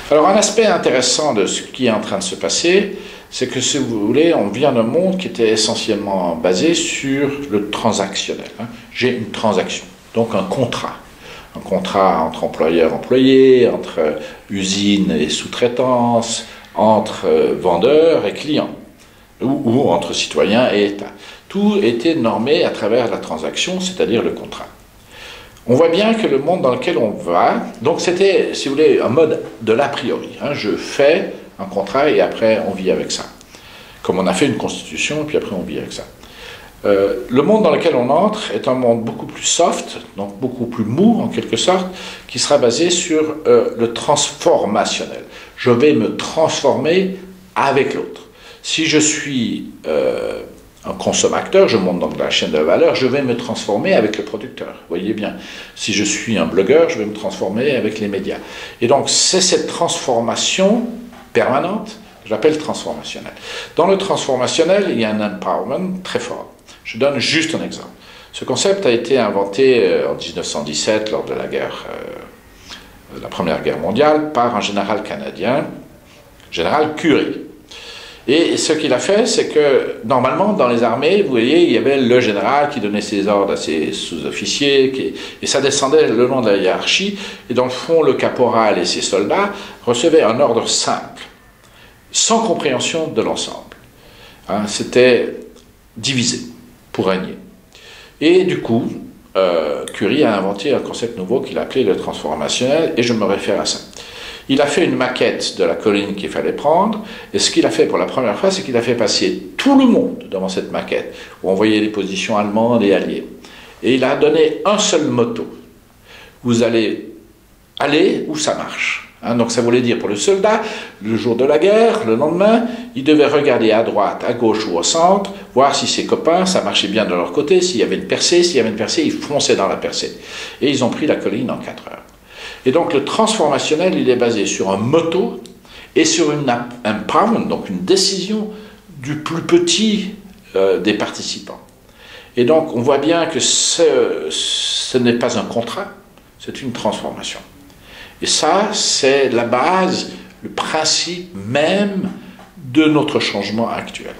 Alors, un aspect intéressant de ce qui est en train de se passer, c'est que, si vous voulez, on vient d'un monde qui était essentiellement basé sur le transactionnel. J'ai une transaction, donc un contrat. Un contrat entre employeurs-employés, entre usines et sous-traitance, entre vendeurs et clients, ou entre citoyens et État. Tout était normé à travers la transaction, c'est-à-dire le contrat. On voit bien que le monde dans lequel on va, donc c'était, si vous voulez, un mode de l'a priori. Je fais un contrat et après on vit avec ça. Comme on a fait une constitution, puis après on vit avec ça. Le monde dans lequel on entre est un monde beaucoup plus soft, donc beaucoup plus mou en quelque sorte, qui sera basé sur le transformationnel. Je vais me transformer avec l'autre. Si je suis un consommateur, je monte dans la chaîne de valeur, je vais me transformer avec le producteur. Vous voyez bien, si je suis un blogueur, je vais me transformer avec les médias. Et donc, c'est cette transformation permanente que j'appelle transformationnelle. Dans le transformationnel, il y a un empowerment très fort. Je donne juste un exemple. Ce concept a été inventé en 1917, lors de la Première Guerre mondiale, par un général canadien, général Curie. Et ce qu'il a fait, c'est que, normalement, dans les armées, vous voyez, il y avait le général qui donnait ses ordres à ses sous-officiers, et ça descendait le long de la hiérarchie, et dans le fond, le caporal et ses soldats recevaient un ordre simple, sans compréhension de l'ensemble. C'était divisé pour régner. Et du coup, Curie a inventé un concept nouveau qu'il appelait le transformationnel, et je me réfère à ça. Il a fait une maquette de la colline qu'il fallait prendre, et ce qu'il a fait pour la première fois, c'est qu'il a fait passer tout le monde devant cette maquette, où on voyait les positions allemandes et alliées. Et il a donné un seul motto. Vous allez aller où ça marche. Donc ça voulait dire pour le soldat, le jour de la guerre, le lendemain, il devait regarder à droite, à gauche ou au centre, voir si ses copains, ça marchait bien de leur côté, s'il y avait une percée, il fonçait dans la percée. Et ils ont pris la colline en 4 heures. Et donc le transformationnel, il est basé sur un motto et sur un empowerment, donc une décision du plus petit des participants. Et donc on voit bien que ce n'est pas un contrat, c'est une transformation. Et ça, c'est la base, le principe même de notre changement actuel.